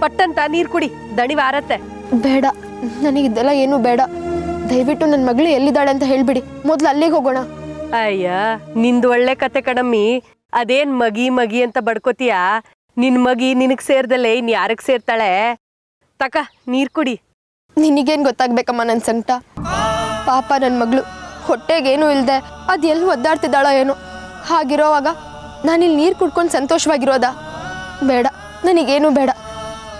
ಪಟ್ಟಂತ ನೀರ್ ಕುಡಿ, ದಣಿವಾರತ್ತೆ. ಬೇಡ, ನನಗಿದ್ದೆಲ್ಲ ಏನು ಬೇಡ. ದಯವಿಟ್ಟು ನನ್ನ ಮಗಳು ಎಲ್ಲಿದ್ದಾಳೆ ಅಂತ ಹೇಳ್ಬಿಡಿ. ಮೊದ್ಲು ಅಲ್ಲಿಗೆ ಹೋಗೋಣ. ಅಯ್ಯ, ನಿಂದು ಒಳ್ಳೆ ಕತೆ ಕಣಮ್ಮಿ. ಅದೇನ್ ಮಗಿ ಮಗಿ ಅಂತ ಬಡ್ಕೋತೀಯ? ನಿನ್ ಮಗಿ ನಿನಗ್ ಸೇರ್ದಲ್ಲೇ ಇನ್ ಯಾರಿಗ್ ಸೇರ್ತಾಳೆ? ತಕ ನೀರ್ ಕುಡಿ. ನಿನಗೇನು ಗೊತ್ತಾಗ್ಬೇಕಮ್ಮ ನನ್ನ ಸಂಕಟ? ಪಾಪ ನನ್ನ ಮಗಳು ಹೊಟ್ಟೆಗೇನು ಇಲ್ಲದೆ ಅದು ಎಲ್ಲಿ ಒದ್ದಾಡ್ತಿದ್ದಾಳೋ ಏನೋ. ಹಾಗಿರೋವಾಗ ನಾನಿಲ್ಲಿ ನೀರು ಕುಡ್ಕೊಂಡು ಸಂತೋಷವಾಗಿರೋದಾ? ಬೇಡ, ನನಗೇನು ಬೇಡ.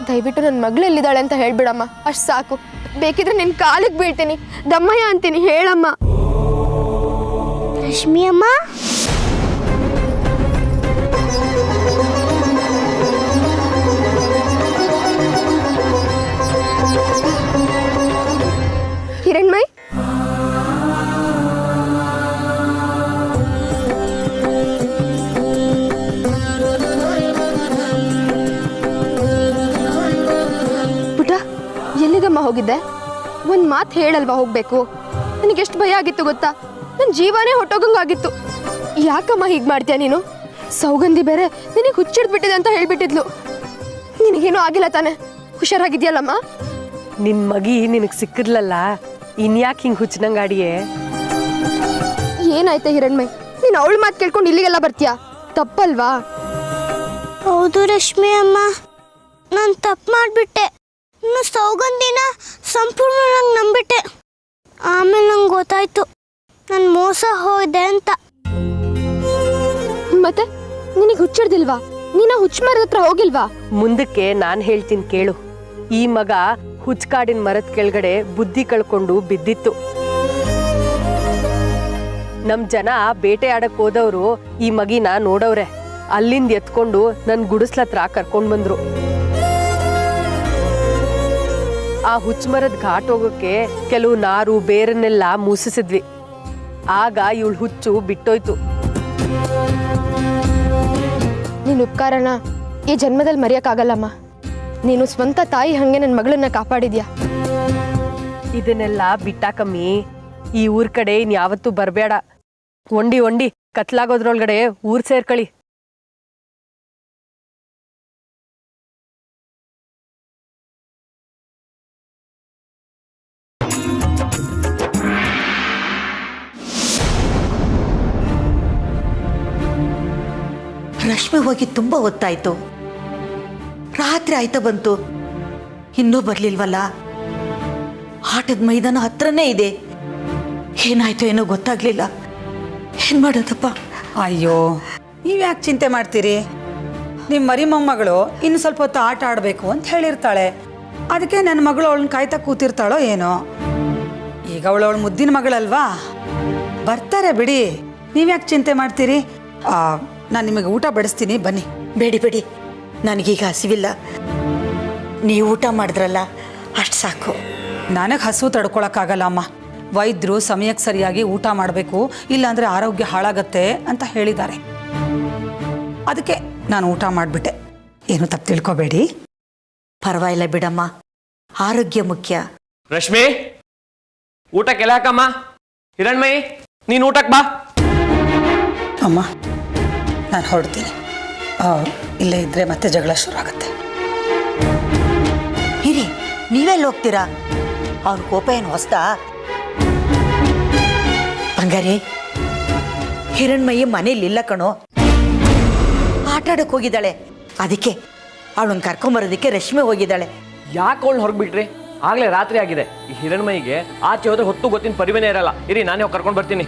ದಯವಿಟ್ಟು ನನ್ನ ಮಗಳು ಎಲ್ಲಿದ್ದಾಳೆ ಅಂತ ಹೇಳ್ಬಿಡಮ್ಮ, ಅಷ್ಟು ಸಾಕು. ಬೇಕಿದ್ರೆ ನಿನ್ನ ಕಾಲಿಗೆ ಬೀಳ್ತೀನಿ, ದಮ್ಮಯ್ಯ ಅಂತೀನಿ, ಹೇಳಮ್ಮ. ರಶ್ಮಿ ಅಮ್ಮ, ಹಿರಣ್ಮಯ್, ಪುಟ ಎಲ್ಲಿಗಮ್ಮ ಹೋಗಿದ್ದೆ? ಒಂದು ಮಾತು ಹೇಳಲ್ವಾ ಹೋಗ್ಬೇಕು? ನನಗೆಷ್ಟು ಭಯ ಆಗಿತ್ತು ಗೊತ್ತಾ? ನನ್ನ ಜೀವನೇ ಹೊಟ್ಟೋಗಂಗಾಗಿತ್ತು. ಯಾಕಮ್ಮ ಹೀಗೆ ಮಾಡ್ತೀಯ ನೀನು? ಸೌಗಂಧಿ ಬೇರೆ ನಿನಗೆ ಹುಚ್ಚಿಡ್ಬಿಟ್ಟಿದೆ ಅಂತ ಹೇಳ್ಬಿಟ್ಟಿದ್ಲು. ನಿನಗೇನೂ ಆಗಿಲ್ಲ ತಾನೆ? ಹುಷಾರಾಗಿದ್ಯಲ್ಲಮ್ಮ? ನಿನ್ ಮಗಿ ನಿನಗ್ ಸಿಕ್ಕಿರ್ಲಲ್ಲ, ಇನ್ಯಾಕೆ ಹಿಂಗ್ ಹುಚ್ಚನಂಗಾಡಿಯೇ? ಏನಾಯ್ತಾ ಹಿರಣ್ಮಯ್? ನೀನು ಅವಳ ಮಾತು ಕೇಳ್ಕೊಂಡು ಇಲ್ಲಿಗೆಲ್ಲ ಬರ್ತೀಯಾ? ತಪ್ಪಲ್ವಾ? ಹೌದು ರಶ್ಮಿ ಅಮ್ಮ, ನಾನು ತಪ್ಪು ಮಾಡಿಬಿಟ್ಟೆ. ನಾನು ಸೌಗಂಧಿನ ಸಂಪೂರ್ಣವಾಗಿ ನಂಬಿಟ್ಟೆ. ಆಮೇಲೆ ನಂಗೆ ಗೊತ್ತಾಯ್ತು ನಾನು ಮೋಸ ಹೋದೆ ಅಂತ. ಮತ್ತೆ ನಿನಗೆ ಹುಚ್ಚಿಡ್ದಿಲ್ವಾ? ನೀನ ಹುಚ್ಚ ಮರದ ಹತ್ರ ಹೋಗಿಲ್ವಾ? ಮುಂದಕ್ಕೆ ನಾನ್ ಹೇಳ್ತೀನಿ ಕೇಳು. ಈ ಮಗ ಹುಚ್ಕಾಡಿನ ಮರದ ಕೆಳಗಡೆ ಬುದ್ಧಿ ಕಳ್ಕೊಂಡು ಬಿದ್ದಿತ್ತು. ನಮ್ ಜನ ಬೇಟೆ ಆಡಕ್ ಹೋದವ್ರು ಈ ಮಗಿನ ನೋಡವ್ರೆ. ಅಲ್ಲಿಂದ ಎತ್ಕೊಂಡು ನನ್ ಗುಡಿಸ್ಲತ್ರ ಕರ್ಕೊಂಡ್ ಬಂದ್ರು. ಆ ಹುಚ್ಚ ಮರದ ಘಾಟ್ ಹೋಗೋಕೆ ಕೆಲವು ನಾರು ಬೇರನ್ನೆಲ್ಲ ಮೂಸಿಸಿದ್ವಿ. ಆಗ ಇವಳು ಹುಚ್ಚು ಬಿಟ್ಟೋಯ್ತು. ನೀನು ಉಪಕಾರನ ಈ ಜನ್ಮದಲ್ಲಿ ಮರೆಯಕ್ಕಾಗಲ್ಲಮ್ಮ. ನೀನು ಸ್ವಂತ ತಾಯಿ ಹಂಗೆ ನನ್ನ ಮಗಳನ್ನ ಕಾಪಾಡಿದ್ಯಾ. ಇದನ್ನೆಲ್ಲ ಬಿಟ್ಟಾಕಮ್ಮಿ. ಈ ಊರ್ ಕಡೆ ಇನ್ ಯಾವತ್ತೂ ಬರ್ಬೇಡ. ಒಂಡಿ ಕತ್ಲಾಗೋದ್ರೊಳಗಡೆ ಊರ್ ಸೇರ್ಕಳಿ. ರಶ್ಮಿ ಹೋಗಿ ತುಂಬ ಹೊತ್ತಾಯ್ತು. ರಾತ್ರಿ ಆಯ್ತಾ ಬಂತು, ಇನ್ನೂ ಬರ್ಲಿಲ್ವಲ್ಲ. ಆಟದ ಮೈದಾನ ಹತ್ರನೇ ಇದೆ. ಏನಾಯ್ತು ಏನೋ ಗೊತ್ತಾಗ್ಲಿಲ್ಲ. ಏನ್ ಮಾಡೋದಪ್ಪ? ಅಯ್ಯೋ, ನೀವ್ಯಾಕೆ ಚಿಂತೆ ಮಾಡ್ತೀರಿ? ನಿಮ್ಮ ಮರಿ ಮೊಮ್ಮಗಳು ಇನ್ನು ಸ್ವಲ್ಪ ಹೊತ್ತು ಆಟ ಆಡಬೇಕು ಅಂತ ಹೇಳಿರ್ತಾಳೆ. ಅದಕ್ಕೆ ನನ್ನ ಮಗಳು ಅವಳನ್ನ ಕಾಯ್ತಾ ಕೂತಿರ್ತಾಳೋ ಏನೋ. ಈಗ ಅವಳು ಮುದ್ದಿನ ಮಗಳಲ್ವಾ, ಬರ್ತಾರೆ ಬಿಡಿ. ನೀವ್ಯಾಕೆ ಚಿಂತೆ ಮಾಡ್ತೀರಿ? ನಾನು ನಿಮಗೆ ಊಟ ಬಡಿಸ್ತೀನಿ, ಬನ್ನಿ. ಬೇಡಿ, ನನಗೀಗ ಹಸಿವಿಲ್ಲ. ನೀವು ಊಟ ಮಾಡಿದ್ರಲ್ಲ, ಅಷ್ಟು ಸಾಕು. ನನಗೆ ಹಸು ತಡ್ಕೊಳಕ್ಕಾಗಲ್ಲ ಅಮ್ಮ. ವೈದ್ಯರು ಸಮಯಕ್ಕೆ ಸರಿಯಾಗಿ ಊಟ ಮಾಡಬೇಕು, ಇಲ್ಲಾಂದರೆ ಆರೋಗ್ಯ ಹಾಳಾಗತ್ತೆ ಅಂತ ಹೇಳಿದ್ದಾರೆ. ಅದಕ್ಕೆ ನಾನು ಊಟ ಮಾಡಿಬಿಟ್ಟೆ. ಏನು ತಪ್ಪು ತಿಳ್ಕೊಬೇಡಿ. ಪರವಾಗಿಲ್ಲ ಬಿಡಮ್ಮ, ಆರೋಗ್ಯ ಮುಖ್ಯ. ರಶ್ಮಿ, ಊಟಕ್ಕೆಲ್ಲ ಹಾಕಮ್ಮ. ಹಿರಣ್ಮಯಿ, ನೀನು ಊಟಕ್ಕೆ ಬಾ. ಅಮ್ಮ, ನಾನು ಹೊರಡ್ತೀನಿ. ಇಲ್ಲೇ ಇದ್ರೆ ಮತ್ತೆ ಜಗಳ ಶುರು ಆಗುತ್ತೆ. ಹಿರಿ, ನೀವೆಲ್ಲಿ ಹೋಗ್ತೀರಾ? ಅವ್ರ ಕೋಪ ಏನು ಹೊಸ್ತಾ? ಬಂಗಾರಿ, ಹಿರಣ್ಮಯಿ ಮನೇಲಿ ಇಲ್ಲ ಕಣೋ, ಆಟ ಆಡಕ್ಕೆ ಹೋಗಿದ್ದಾಳೆ. ಅದಕ್ಕೆ ಅವಳನ್ನ ಕರ್ಕೊಂಬರೋದಕ್ಕೆ ರಶ್ಮಿ ಹೋಗಿದ್ದಾಳೆ. ಯಾಕೆ ಅವಳು ಹೊರಗ್ಬಿಟ್ರಿ? ಆಗ್ಲೇ ರಾತ್ರಿ ಆಗಿದೆ. ಈ ಹಿರಣ್ಮಯಿಗೆ ಆಚೆ ಹೋದ್ರೆ ಹೊತ್ತು ಗೊತ್ತಿನ ಪರಿವೇನೇ ಇರಲ್ಲ. ಇರಿ, ನಾನೇ ಹೋಗಿ ಕರ್ಕೊಂಡು ಬರ್ತೀನಿ.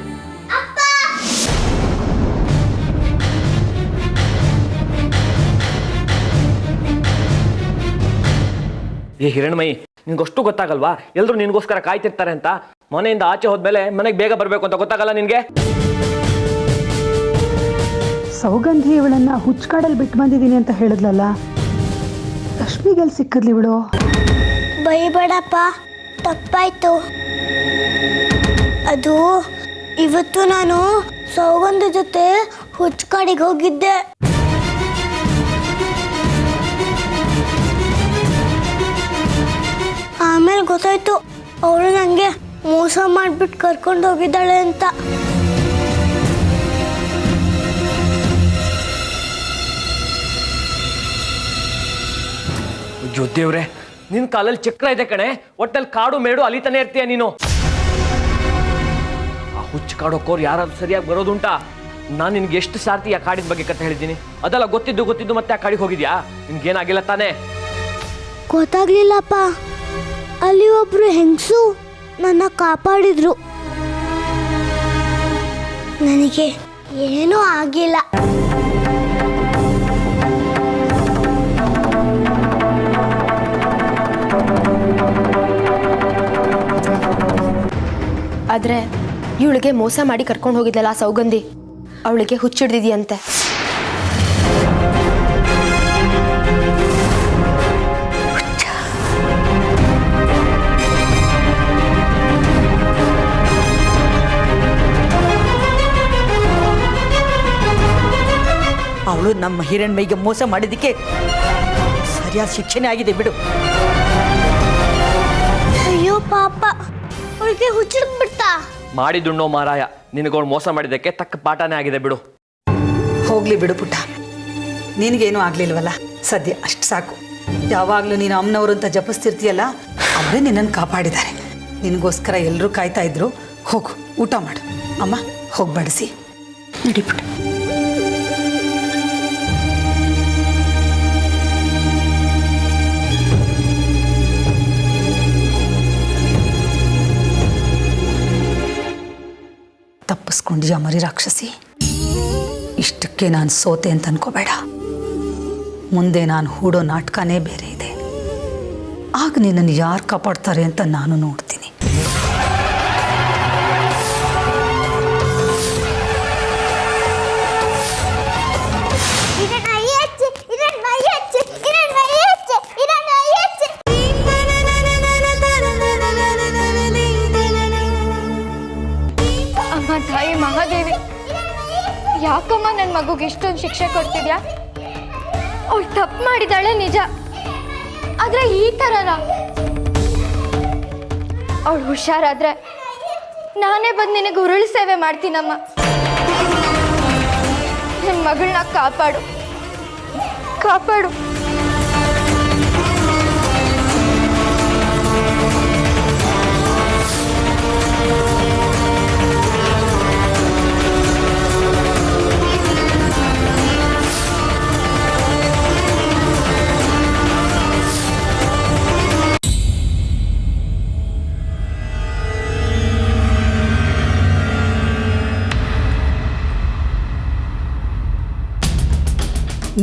ಈ ಹಿರಣ್ಮಯಿ, ನಿನ್ಗಷ್ಟು ಗೊತ್ತಾಗಲ್ವಾ? ಎಲ್ರು ನಿನ್ಗೋಸ್ಕರ ಕಾಯ್ತಿರ್ತಾರೆ ಅಂತ. ಮನೆಯಿಂದ ಆಚೆ ಹೋದ್ಮೇಲೆ ಮನೆಗೆ ಬೇಗ ಬರ್ಬೇಕು ಅಂತ ಗೊತ್ತಾಗಲ್ಲ ನಿನ್ಗೆ? ಸೌಗಂಧಿ ಇವಳನ್ನ ಹುಚ್ಕಾಡಲ್ಲಿ ಬಿಟ್ಟು ಬಂದಿದ್ದೀನಿ ಅಂತ ಹೇಳಿದ್ಲಲ್ಲ, ಲಕ್ಷ್ಮಿಗೆಲ್ಲಿ ಸಿಕ್ಕದ್ಲಿ ಇವಳು? ಬೈಬೇಡಪ್ಪ, ತಪ್ಪಾಯ್ತು. ಅದು ಇವತ್ತು ನಾನು ಸೌಗಂಧಿ ಜೊತೆ ಹುಚ್ಕಾಡಿಗೆ ಹೋಗಿದ್ದೆ. ಆಮೇಲೆ ಗೊತ್ತಾಯ್ತು ಅವಳು ನನಗೆ ಮೋಸ ಮಾಡಿಬಿಟ್ಟು ಕರ್ಕೊಂಡು ಹೋಗಿದ್ದಾಳೆ ಅಂತ. ಅಯ್ಯೋ ದೇವ್ರೆ, ನಿನ್ ಕಾಲಲ್ಲಿ ಚಕ್ರ ಇದೆ ಕಣೆ. ಒಟ್ಟಲ್ಲಿ ಕಾಡು ಮೇಡು ಅಲಿತಾನೆ ಇರ್ತೀಯ ನೀನು. ಆ ಹುಚ್ಚು ಕಾಡೋಕೋರು ಯಾರಾದ್ರೂ ಸರಿಯಾಗಿ ಬರೋದುಂಟಾ? ನಾನು ನಿನ್ಗೆ ಎಷ್ಟು ಸಾರ್ತಿ ಆ ಕಾಡಿನ ಬಗ್ಗೆ ಕತೆ ಹೇಳಿದ್ದೀನಿ. ಅದೆಲ್ಲ ಗೊತ್ತಿದ್ದು ಮತ್ತೆ ಆ ಕಾಡಿಗೆ ಹೋಗಿದ್ಯಾ? ನಿನ್ಗೇನಾಗಿಲ್ಲ ತಾನೇ? ಗೊತ್ತಾಗ್ಲಿಲ್ಲಪ್ಪ. ಅಲ್ಲಿ ಒಬ್ರು ಹೆಂಗಸು ನನ್ನ ಕಾಪಾಡಿದ್ರು. ನನಗೆ ಏನೂ ಆಗಿಲ್ಲ. ಆದರೆ ಇವಳಿಗೆ ಮೋಸ ಮಾಡಿ ಕರ್ಕೊಂಡು ಹೋಗಿದ್ಲಲ್ಲ ಆ ಸೌಗಂಧಿ, ಅವಳಿಗೆ ಹುಚ್ಚಿಡ್ದಿದೆಯಂತೆ. ಅವಳು ನಮ್ಮ ಹಿರಣ್ಮೈಗೆ ಮೋಸ ಮಾಡಿದ್ದಕ್ಕೆ ಸರಿಯಾದ ಶಿಕ್ಷಣೆ ಆಗಿದೆ ಬಿಡು. ಅಯ್ಯೋ ಪಾಪ, ಅವಳಿಗೆ ಹುಚ್ಚಿಡ್ಬಿಡ್ತಾ. ಮಾಡಿದುಣ್ಣೋ ಮಾರಾಯ, ನಿನಗೋಳು ಮೋಸ ಮಾಡಿದ್ದಕ್ಕೆ ತಕ್ಕ ಪಾಠನೇ ಆಗಿದೆ ಬಿಡು. ಹೋಗ್ಲಿ ಬಿಡು ಪುಟ್ಟ, ನಿನಗೇನು ಆಗ್ಲಿಲ್ವಲ್ಲ, ಸದ್ಯ ಅಷ್ಟು ಸಾಕು. ಯಾವಾಗಲೂ ನೀನು ಅಮ್ಮನವರು ಅಂತ ಜಪಿಸ್ತಿರ್ತೀಯಲ್ಲ, ಅವರೇ ನಿನ್ನನ್ನು ಕಾಪಾಡಿದ್ದಾರೆ. ನಿನಗೋಸ್ಕರ ಎಲ್ಲರೂ ಕಾಯ್ತಾ ಇದ್ರು. ಹೋಗು, ಊಟ ಮಾಡು. ಅಮ್ಮ ಹೋಗಿ ಬಡಿಸಿ ನಡಿ ಪುಟ್ಟ. ತಪ್ಪಿಸ್ಕೊಂಡ್ಯಾ ಮರಿ ರಾಕ್ಷಸಿ. ಇಷ್ಟಕ್ಕೆ ನಾನು ಸೋತೆ ಅಂತ ಅನ್ಕೋಬೇಡ. ಮುಂದೆ ನಾನು ಹೂಡೋ ನಾಟಕನೇ ಬೇರೆ ಇದೆ. ಆಗ ನಿನ್ನನ್ನು ಯಾರು ಕಾಪಾಡ್ತಾರೆ ಅಂತ ನಾನು ನೋಡ್ತೀನಿ. ಅಮ್ಮ ತಾಯಿ ಮಹಾದೇವಿ, ಯಾಕಮ್ಮ ನನ್ನ ಮಗುಗೆ ಇಷ್ಟೊಂದು ಶಿಕ್ಷೆ ಕೊಡ್ತಿದ್ಯಾ? ಅವಳು ತಪ್ಪು ಮಾಡಿದಾಳೆ ನಿಜ, ಆದ್ರೆ ಈ ಥರನ? ಅವಳು ಹುಷಾರಾದ್ರೆ ನಾನೇ ಬಂದು ನಿನಗೆ ಉರುಳು ಸೇವೆ ಮಾಡ್ತೀನಮ್ಮ. ನನ್ನ ಮಗಳನ್ನ ಕಾಪಾಡು, ಕಾಪಾಡು.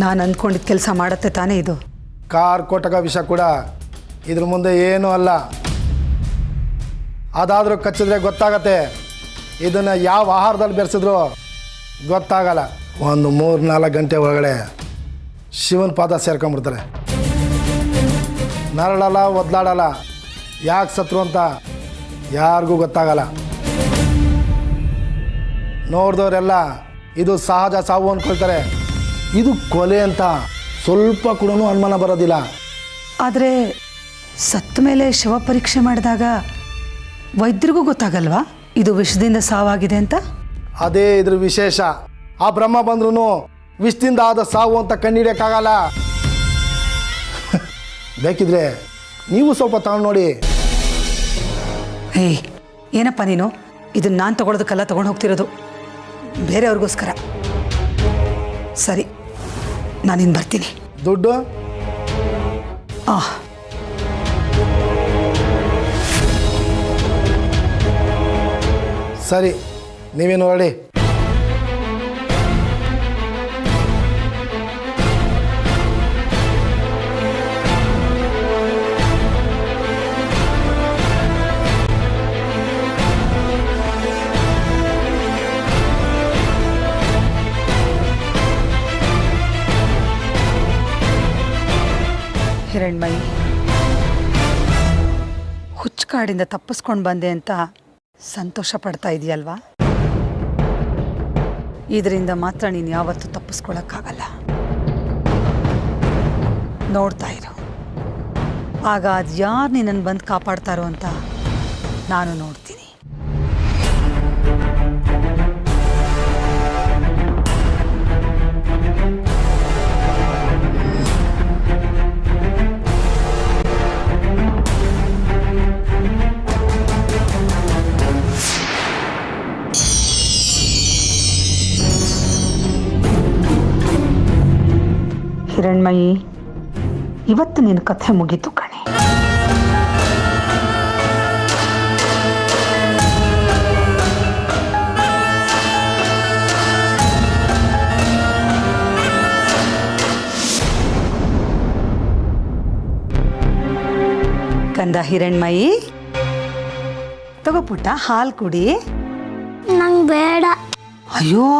ನಾನು ಅಂದ್ಕೊಂಡಿದ್ದ ಕೆಲಸ ಮಾಡತ್ತೆ ತಾನೇ ಇದು? ಕಾರ್ ಕೊಟ್ಟಗ ವಿಷ ಕೂಡ ಇದ್ರ ಮುಂದೆ ಏನೂ ಅಲ್ಲ. ಅದಾದರೂ ಕಚ್ಚಿದ್ರೆ ಗೊತ್ತಾಗತ್ತೆ. ಇದನ್ನು ಯಾವ ಆಹಾರದಲ್ಲಿ ಬೆರೆಸಿದ್ರು ಗೊತ್ತಾಗಲ್ಲ. ಒಂದು 3-4 ಗಂಟೆ ಒಳಗಡೆ ಶಿವನ ಪಾದ ಸೇರ್ಕೊಂಡ್ಬಿಡ್ತಾರೆ. ನರಳಲ್ಲ, ಒದ್ಲಾಡಲ್ಲ. ಯಾಕೆ ಸತ್ರು ಅಂತ ಯಾರಿಗೂ ಗೊತ್ತಾಗಲ್ಲ. ನೋಡಿದವರೆಲ್ಲ ಇದು ಸಹಜ ಸಾವು ಅಂದ್ಕೊಳ್ತಾರೆ. ಇದು ಕೊಲೆ ಅಂತ ಸ್ವಲ್ಪ ಕೂಡ ಅನುಮಾನ ಬರೋದಿಲ್ಲ. ಆದರೆ ಸತ್ತ ಮೇಲೆ ಶವ ಪರೀಕ್ಷೆ ಮಾಡಿದಾಗ ವೈದ್ಯರಿಗೂ ಗೊತ್ತಾಗಲ್ವಾ ಇದು ವಿಷದಿಂದ ಸಾವಾಗಿದೆ ಅಂತ? ಅದೇ ಇದ್ರ ವಿಶೇಷ. ಆ ಬ್ರಹ್ಮ ಬಂದ್ರೂ ವಿಷದಿಂದ ಆದ ಸಾವು ಅಂತ ಕಂಡುಹಿಡಿಯೋಕ್ಕಾಗಲ್ಲ. ಬೇಕಿದ್ರೆ ನೀವು ಸ್ವಲ್ಪ ತಗೊಂಡು ನೋಡಿ. ಏಯ್, ಏನಪ್ಪ ನೀನು? ಇದನ್ನು ನಾನು ತಗೊಳ್ಳೋದಕ್ಕೆಲ್ಲ ತೊಗೊಂಡು ಹೋಗ್ತಿರೋದು, ಬೇರೆಯವ್ರಿಗೋಸ್ಕರ. ಸರಿ, ನಾನಿನ್ನು ಬರ್ತೀನಿ. ದುಡ್ಡು ಸರಿ, ನೀವೇನು ಹೊರಡಿ. ಹಿರಣ್ಮಯಿ, ಹುಚ್ಚು ಕಾಡಿಂದ ತಪ್ಪಿಸ್ಕೊಂಡು ಬಂದೆ ಅಂತ ಸಂತೋಷ ಪಡ್ತಾ ಇದೆಯಲ್ವಾ? ಇದರಿಂದ ಮಾತ್ರ ನೀನು ಯಾವತ್ತೂ ತಪ್ಪಿಸ್ಕೊಳ್ಳೋಕ್ಕಾಗಲ್ಲ. ನೋಡ್ತಾ ಇರು, ಆಗ ಅದು ಯಾರು ನಿನ್ನನ್ನು ಬಂದು ಕಾಪಾಡ್ತಾರೋ ಅಂತ ನಾನು ನೋಡ್ತೀನಿ. ಹಿರಣ್ಮಯಿ, ಇವತ್ತು ನಿನ್ನ ಕಥೆ ಮುಗೀತು ಕಣೆ. ಕಂದ ಹಿರಣ್ಮಯಿ, ತಗೋ ಪುಟ್ಟ, ಹಾಲು ಕುಡಿ. ನಂಗೆ ಬೇಡ. ಅಯ್ಯೋ,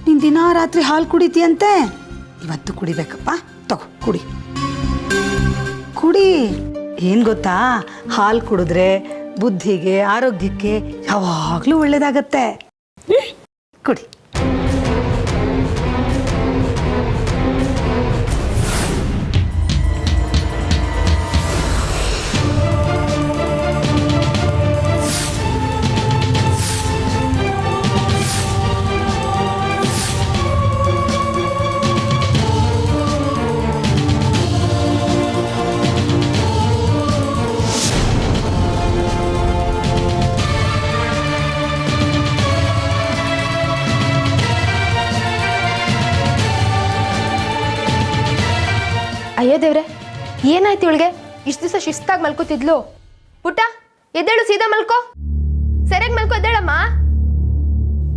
ನೀನು ದಿನ ರಾತ್ರಿ ಹಾಲು ಕುಡಿತೀಯಂತೆ, ಇವತ್ತು ಕುಡಿಬೇಕಪ್ಪ. ತಗೋ ಕುಡಿ ಕುಡಿ. ಏನು ಗೊತ್ತಾ, ಹಾಲು ಕುಡಿದ್ರೆ ಬುದ್ಧಿಗೆ ಆರೋಗ್ಯಕ್ಕೆ ಯಾವಾಗಲೂ ಒಳ್ಳೇದಾಗತ್ತೆ. ಕುಡಿ. ಅಯ್ಯೋ ದೇವ್ರೆ, ಏನಾಯ್ತು ಇವಳಿಗೆ? ಇಷ್ಟು ದಿವಸ ಶಿಸ್ತಾಗಿ ಮಲ್ಕೋತಿದ್ಲು. ಪುಟ್ಟ ಎದ್ದೇಳು, ಸೀದಾ ಮಲ್ಕೋ, ಸರಿಯಾಗಿ ಮಲ್ಕೋ, ಎದ್ದೇಳಮ್ಮ.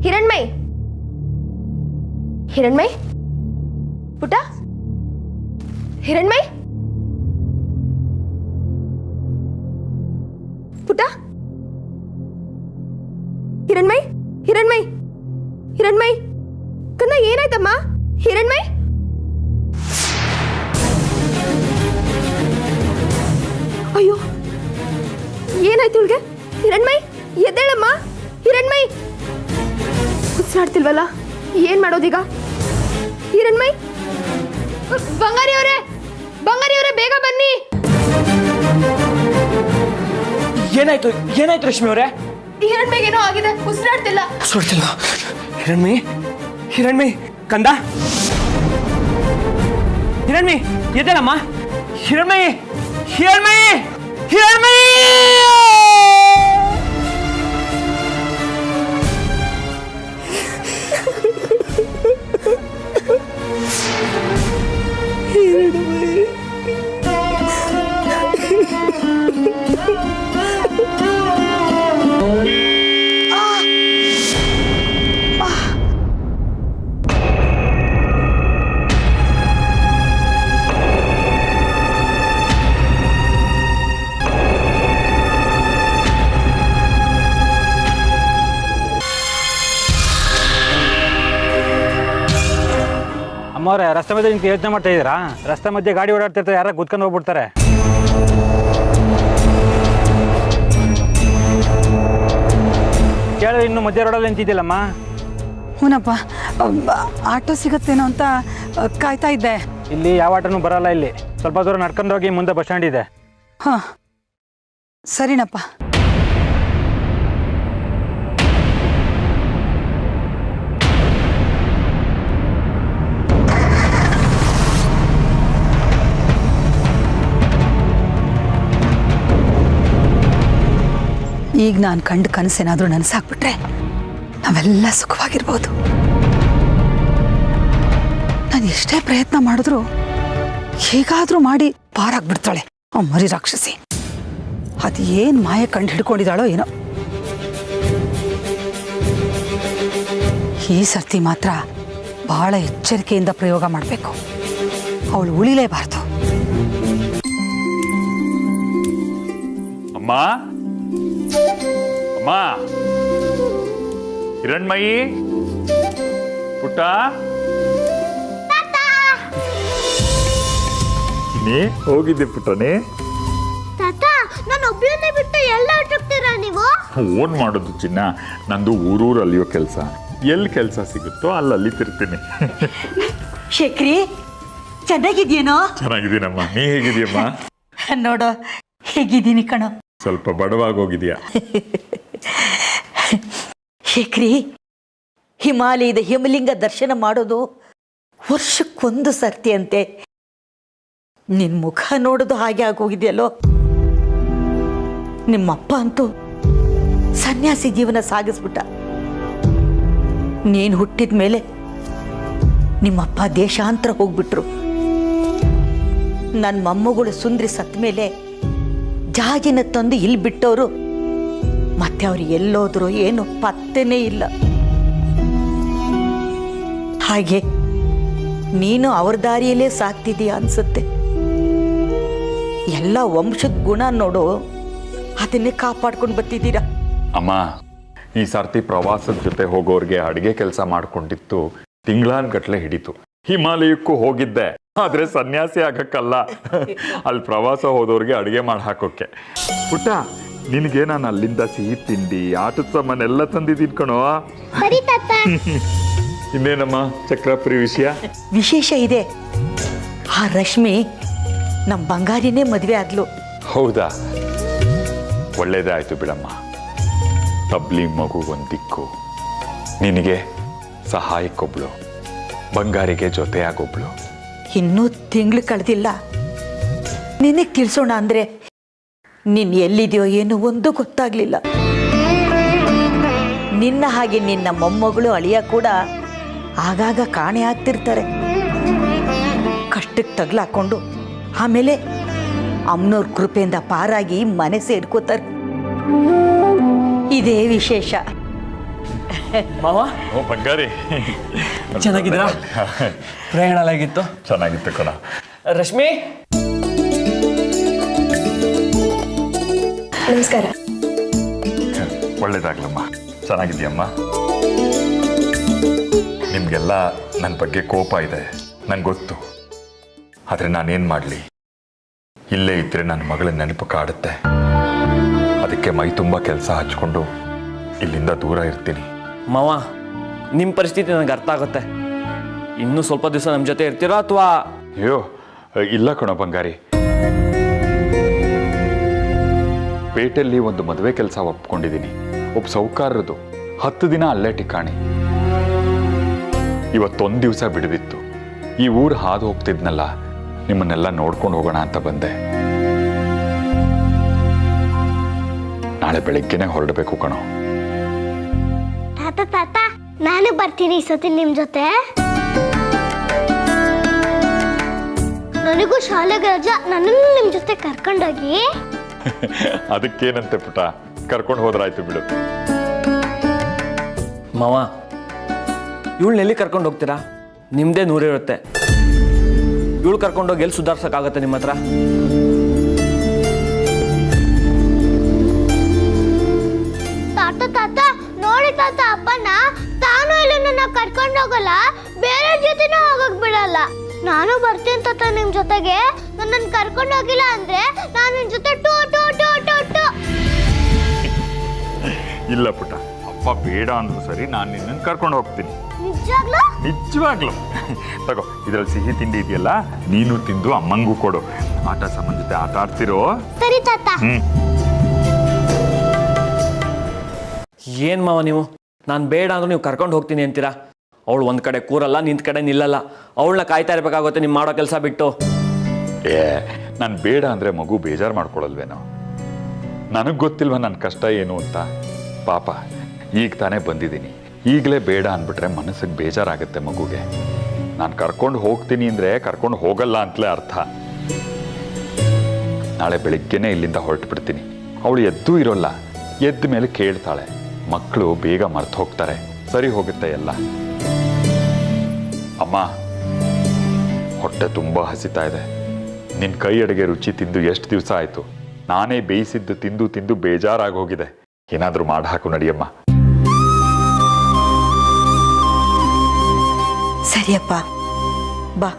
ಹಿರಣ್ಮಯ್, ಹಿರಣ್ಮಯ್, ಪುಟ್ಟ, ಹಿರಣ್ಮಯ್, ಪುಟ್ಟ, ಹಿರಣ್ಮಯ್, ಹಿರಣ್ಮಯ್, ಹಿರಣ್ಮಯ್, ಕನ್ನ ಏನಾಯ್ತಮ್ಮ? ಹಿರಣ್ಮಯ್, ಅಯ್ಯೋ ಏನಾಯ್ತು ಇವಳಿಗೆ? ಹಿರಣ್ಮಯ್ ಎದ್ದೇಳಮ್ಮ. ಹಿರಣ್ಮಯ್ ಉಸಿರಾಡ್ತಿಲ್ವಲ್ಲ, ಏನ್ ಮಾಡೋದೀಗ? ಹಿರಣ್ಮಯ್, ಬಂಗಾರಿ ಅವರೇ, ಬಂಗಾರಿ ಅವರೇ, ಬೇಗ ಬನ್ನಿ. ಏನಾಯ್ತು ಏನಾಯ್ತು ರಶ್ಮಿ ಅವರೇ? ಹಿರಣ್ಮಯ್ಗೆ ಏನೋ ಆಗಿದೆ, ಉಸಿರಾಡ್ತಿಲ್ಲ. ಸುಡ್ತಿಲ್ಲ. ಹಿರಣ್ಮಿ, ಹಿರಣ್ಮಿ, ಕಂದ, ಹಿರಣ್ಮಿ ಎದ್ದೇಳಮ್ಮ. ಹಿರಣ್ಮಯಿ, ಹಿರಣ್ಮಯಿ, ಹಿರಣ್ಮಯಿ. ಅಮ್ಮವ್ರೆ, ರಸ್ತೆ ಮಧ್ಯೆ ನಿಂತು ಯೋಚನೆ ಮಾಡ್ತಾ ಇದ್ದೀರಾ? ರಸ್ತೆ ಮಧ್ಯೆ ಗಾಡಿ ಓಡಾಡ್ತಿರ್ತಾರೆ, ಯಾರ ಗುದ್ಕೊಂಡು ಹೋಗ್ಬಿಡ್ತಾರೆ. ಕೇಳಿದ್ರೆ ಇನ್ನು ಮಧ್ಯೆ ರೋಡಲ್ಲಿ ನಿಂತಿದ್ದಿಲ್ಲಮ್ಮ. ಹೂನಪ್ಪ, ಆಟೋ ಸಿಗತ್ತೇನೋ ಅಂತ ಕಾಯ್ತಾ ಇದ್ದೆ. ಇಲ್ಲಿ ಯಾವ ಆಟೋನು ಬರಲ್ಲ. ಇಲ್ಲಿ ಸ್ವಲ್ಪ ದೂರ ನಡ್ಕೊಂಡು ಹೋಗಿ ಮುಂದೆ ಬಸ್ ಸ್ಟ್ಯಾಂಡ್ ಇದೆ. ಹಾಂ, ಸರಿನಪ್ಪ. ಈಗ ನಾನು ಕಂಡು ಕನಸೇನಾದರೂ ನನಸಾಕ್ಬಿಟ್ರೆ ನಾವೆಲ್ಲ ಸುಖವಾಗಿರ್ಬೋದು. ನಾನು ಎಷ್ಟೇ ಪ್ರಯತ್ನ ಮಾಡಿದ್ರು ಹೇಗಾದರೂ ಮಾಡಿ ಪಾರಾಗ್ಬಿಡ್ತಾಳೆ ಆ ಮರಿ ರಾಕ್ಷಸಿ. ಅದು ಏನು ಮಾಯ ಕಂಡು ಹಿಡ್ಕೊಂಡಿದ್ದಾಳೋ ಏನೋ. ಈ ಸರ್ತಿ ಮಾತ್ರ ಬಹಳ ಎಚ್ಚರಿಕೆಯಿಂದ ಪ್ರಯೋಗ ಮಾಡಬೇಕು. ಅವಳು ಉಳಿಲೇಬಾರ್ದು. ಅಮ್ಮ, ಅಮ್ಮ, ಹಿರಣ್ಮಯಿ, ಪುಟ್ಟ, ನೀ ಹೋಗಿದ್ದೆ ಪುಟ್ಟನೇ? ತಾತ, ನಾನು ಒಬ್ಬಳನ್ನೇ ಬಿಟ್ಟು ಎಲ್ಲ ಹೊರಟೋಗ್ತೀರಾ ನೀವು? ಓನ್ ಮಾಡೋದು ಚಿನ್ನ, ನಂದು ಊರೂರು ಅಲ್ಲಿಯೋ ಕೆಲಸ. ಎಲ್ಲಿ ಕೆಲಸ ಸಿಗುತ್ತೋ ಅಲ್ಲಿ ತಿರ್ತೀನಿ. ಶೇಖರಿ, ಚೆನ್ನಾಗಿದ್ಯೇನೋ? ಚೆನ್ನಾಗಿದ್ದೀನಮ್ಮ, ನೀ ಹೇಗಿದೀಯಮ್ಮ? ನೋಡೋ, ಹೇಗಿದ್ದೀನಿ ಕಣೋ. ಸ್ವಲ್ಪ ಬಡವಾಗೋಗಿದ್ಯಾ? ಶೇಖರಿ, ಹಿಮಾಲಯದ ಹಿಮಲಿಂಗ ದರ್ಶನ ಮಾಡೋದು ವರ್ಷಕ್ಕೊಂದು ಸರ್ತಿ ಅಂತೆ. ನಿನ್ನ ಮುಖ ನೋಡೋದು ಹಾಗೆ ಆಗೋಗಿದೆಯಲ್ಲೋ. ನಿಮ್ಮಪ್ಪ ಅಂತೂ ಸನ್ಯಾಸಿ ಜೀವನ ಸಾಗಿಸ್ಬಿಟ್ಟ. ನೀನು ಹುಟ್ಟಿದ ಮೇಲೆ ನಿಮ್ಮಪ್ಪ ದೇಶಾಂತರ ಹೋಗ್ಬಿಟ್ರು. ನನ್ನ ಮೊಮ್ಮಗಳು ಸುಂದ್ರಿ ಸತ್ತ ಮೇಲೆ ಜಾಜಿನ ತಂದು ಇಲ್ಲಿ ಬಿಟ್ಟವರು ಮತ್ತೆ ಅವ್ರು ಎಲ್ಲೋದ್ರು ಏನು ಪತ್ತೆನೇ ಇಲ್ಲ. ಹಾಗೆ ನೀನು ಅವ್ರ ದಾರಿಯಲ್ಲೇ ಸಾಕ್ತಿದೀಯ ಅನ್ಸುತ್ತೆ. ಎಲ್ಲ ವಂಶದ ಗುಣ ನೋಡು, ಅದನ್ನೇ ಕಾಪಾಡ್ಕೊಂಡು ಬರ್ತಿದ್ದೀರಾ. ಅಮ್ಮ, ಈ ಸರ್ತಿ ಪ್ರವಾಸದ ಜೊತೆ ಹೋಗೋರ್ಗೆ ಅಡುಗೆ ಕೆಲಸ ಮಾಡ್ಕೊಂಡಿತ್ತು ತಿಂಗಳಾನ್ಗಟ್ಲೆ ಹಿಡಿತು. ಹಿಮಾಲಯಕ್ಕೂ ಹೋಗಿದ್ದೆ, ಆದ್ರೆ ಸನ್ಯಾಸಿ ಆಗಕ್ಕಲ್ಲ, ಅಲ್ಲಿ ಪ್ರವಾಸ ಹೋದವ್ರಿಗೆ ಅಡುಗೆ ಮಾಡಿ ಹಾಕೋಕೆ. ಪುಟ್ಟ, ನಿನಗೆ ನಾನು ಅಲ್ಲಿಂದ ಸಿಹಿ ತಿಂಡಿ ಆಟದ ಸಾಮಾನೆಲ್ಲ ತಂದಿದ್ದೀನಿ ಕಣೋ. ಸರಿ ತಾತ. ಇನ್ನೇನಮ್ಮ ಚಕ್ರಾಪುರಿ ವಿಷಯ? ವಿಶೇಷ ಇದೆ. ಆ ರಶ್ಮಿ ನಮ್ಮ ಬಂಗಾರಿನೇ ಮದುವೆ ಆದ್ಲು. ಹೌದಾ? ಒಳ್ಳೇದೇ ಆಯ್ತು ಬಿಡಮ್ಮ. ತಬ್ಲಿ ಮಗು ಒಂದು ದಿಕ್ಕು, ನಿನಗೆ ಸಹಾಯಕ್ಕೊಬ್ಳು, ಬಂಗಾರಿಗೆ ಜೊತೆಯಾಗೊಬ್ಳು. ಇನ್ನೂ ತಿಂಗಳು ಕಳೆದಿಲ್ಲ. ನಿನಗೆ ತಿಳಿಸೋಣ ಅಂದ್ರೆ ನೀನು ಎಲ್ಲಿದೆಯೋ ಏನೋ ಒಂದು ಗೊತ್ತಾಗ್ಲಿಲ್ಲ. ನಿನ್ನ ಹಾಗೆ ನಿನ್ನ ಮೊಮ್ಮಗಳು ಅಳಿಯ ಕೂಡ ಆಗಾಗ ಕಾಣೆ ಆಗ್ತಿರ್ತಾರೆ. ಕಷ್ಟಕ್ಕೆ ತಗ್ಲಾಕೊಂಡು ಆಮೇಲೆ ಅಮ್ಮನವ್ರ ಕೃಪೆಯಿಂದ ಪಾರಾಗಿ ಮನೆ ಸೇರ್ಕೋತಾರೆ. ಇದೇ ವಿಶೇಷ. ಮಾವ ಓ ಬಂಗಾರಿ, ಚೆನ್ನಾಗಿದ್ದೀರಾ? ಪ್ರಯಾಣ ಆಗಿತ್ತು? ಚೆನ್ನಾಗಿತ್ತು ಕಣ. ರಶ್ಮಿ, ನಮಸ್ಕಾರ. ಒಳ್ಳೇದಾಗ್ಲಮ್ಮ. ಚೆನ್ನಾಗಿದ್ಯಮ್ಮ? ನಿಮಗೆಲ್ಲ ನನ್ನ ಬಗ್ಗೆ ಕೋಪ ಇದೆ, ನಂಗೆ ಗೊತ್ತು. ಆದರೆ ನಾನೇನು ಮಾಡಲಿ, ಇಲ್ಲೇ ಇದ್ದರೆ ನನ್ನ ಮಗಳ ನೆನಪು ಕಾಡುತ್ತೆ. ಅದಕ್ಕೆ ಮೈ ತುಂಬ ಕೆಲಸ ಹಚ್ಕೊಂಡು ಇಲ್ಲಿಂದ ದೂರ ಇರ್ತೀನಿ. ಮಾವ, ನಿಮ್ಮ ಪರಿಸ್ಥಿತಿ ನನಗೆ ಅರ್ಥ ಆಗುತ್ತೆ. ಇನ್ನೂ ಸ್ವಲ್ಪ ದಿವಸ ನಮ್ಮ ಜೊತೆ ಇರ್ತೀರೋ ಅಥವಾ? ಅಯ್ಯೋ ಇಲ್ಲ ಕಣೋ ಬಂಗಾರಿ. ಪೇಟೆಯಲ್ಲಿ ಒಂದು ಮದುವೆ ಕೆಲಸ ಒಪ್ಕೊಂಡಿದ್ದೀನಿ, ಒಬ್ಬ ಸೌಕಾರರದು. 10 ದಿನ ಅಲ್ಲೇ ಠಿಕಾಣಿ. ಇವತ್ತೊಂದು ದಿವಸ ಬಿಡುವಿತ್ತು. ಈ ಊರು ಹಾದು ಹೋಗ್ತಿದ್ನಲ್ಲ, ನಿಮ್ಮನ್ನೆಲ್ಲ ನೋಡ್ಕೊಂಡು ಹೋಗೋಣ ಅಂತ ಬಂದೆ. ನಾಳೆ ಬೆಳಗ್ಗೆನೆ ಹೊರಡಬೇಕು ಕಣೋ. ತಾತ ತಾತ, ನಾನು ಬರ್ತೀನಿ ಈ ಸತಿ ನಿಮ್ ಜೊತೆ. ನನಗೂ ಶಾಲೆಗೆ ರಜಾ, ನನ್ನನ್ನು ನಿಮ್ ಜೊತೆ ಕರ್ಕೊಂಡೋಗಿ. ಅದಕ್ಕೇನಂತೆ ಪುಟ, ಕರ್ಕೊಂಡು ಹೋದ್ರಾಯ್ತು ಬಿಡು. ಮಾವ, ಇವಳನ್ನೆಲ್ಲಿ ಕರ್ಕೊಂಡು ಹೋಗ್ತೀರಾ? ನಿಮ್ಮದೇ ನೂರಿರುತ್ತೆ. ಇವಳು ಕರ್ಕೊಂಡೋಗಿ ಎಲ್ಲಿ ಸುಧಾರ್ಸೋಕ್ಕಾಗತ್ತೆ ನಿಮ್ಮ ಹತ್ರ? ತಾತ ತಾತ ನೋಡಿ ತಾತ, ಅಪ್ಪನ ತಾನು ಇಲ್ಲ ನನ್ನ ಕರ್ಕೊಂಡು ಹೋಗಲ್ಲ, ಬೇರೆ ಜೊತೆನೂ ಹೋಗಕ್ ಬಿಡಲ್ಲ. ನಾನು ಬರ್ತೀನಿ ತಾತ ನಿಮ್ ಜೊತೆಗೆ. ನನ್ನನ್ನು ಕರ್ಕೊಂಡು ಹೋಗಿಲ್ಲ ಅಂದ್ರೆ ನಾನು ನಿಮ್ ಜೊತೆ two two two two two. ಇಲ್ಲ ಪುಟ, ಅಪ್ಪ ಬೇಡ ಅಂದ್ರು ಸರಿ, ನಾನು ನಿನ್ನನ್ನು ಕರ್ಕೊಂಡು ಹೋಗ್ತೀನಿ. ನಿಜಾಗ್ಲೂ? ನಿಜವಾಗ್ಲು. ತಗೋ, ಇದ್ರಲ್ಲಿ ಸಿಹಿ ತಿಂಡಿ ಇದೆಯಲ್ಲ, ನೀನು ತಿಂದು ಅಮ್ಮಂಗೂ ಕೊಡು. ಆಟ ಸಾಮಾನ್ ಜೊತೆ ಆಟ ಆಡ್ತಿರೋ? ಸರಿ ತಾತ. ಏನು ಮಾವ ನೀವು, ನಾನು ಬೇಡ ಅಂದ್ರೂ ನೀವು ಕರ್ಕೊಂಡು ಹೋಗ್ತೀನಿ ಅಂತೀರಾ? ಅವಳು ಒಂದು ಕಡೆ ಕೂರಲ್ಲ, ನಿಂತ ಕಡೆ ನಿಲ್ಲಲ್ಲ. ಅವಳನ್ನ ಕಾಯ್ತಾ ಇರಬೇಕಾಗುತ್ತೆ ನಿಮ್ಮ ಮಾಡೋ ಕೆಲಸ ಬಿಟ್ಟು. ನಾನು ಬೇಡ ಅಂದರೆ ಮಗು ಬೇಜಾರು ಮಾಡ್ಕೊಳಲ್ವೇನೋ? ನನಗೆ ಗೊತ್ತಿಲ್ವ ನನ್ನ ಕಷ್ಟ ಏನು ಅಂತ? ಪಾಪ, ಈಗ ತಾನೇ ಬಂದಿದ್ದೀನಿ. ಈಗಲೇ ಬೇಡ ಅಂದ್ಬಿಟ್ರೆ ಮನಸ್ಸಿಗೆ ಬೇಜಾರಾಗುತ್ತೆ ಮಗುಗೆ. ನಾನು ಕರ್ಕೊಂಡು ಹೋಗ್ತೀನಿ ಅಂದರೆ ಕರ್ಕೊಂಡು ಹೋಗಲ್ಲ ಅಂತಲೇ ಅರ್ಥ. ನಾಳೆ ಬೆಳಿಗ್ಗೆನೇ ಇಲ್ಲಿಂದ ಹೊರಟು ಬಿಡ್ತೀನಿ. ಅವಳು ಎದ್ದೂ ಇರೋಲ್ಲ, ಎದ್ದ ಮೇಲೆ ಕೇಳ್ತಾಳೆ. ಮಕ್ಕಳು ಬೇಗ ಮರ್ತು ಹೋಗ್ತಾರೆ, ಸರಿ ಹೋಗುತ್ತೆ ಎಲ್ಲ. ಅಮ್ಮ, ಹೊಟ್ಟೆ ತುಂಬ ಹಸಿತಾ ಇದೆ. ನಿನ್ನ ಕೈ ಅಡುಗೆ ರುಚಿ ತಿಂದು ಎಷ್ಟು ದಿವಸ ಆಯಿತು. ನಾನೇ ಬೇಯಿಸಿದ್ದು ತಿಂದು ತಿಂದು ಬೇಜಾರಾಗೋಗಿದೆ. ಏನಾದರೂ ಮಾಡಿ ಹಾಕು ನಡಿಯಮ್ಮ. ಸರಿಯಪ್ಪ, ಬಾ.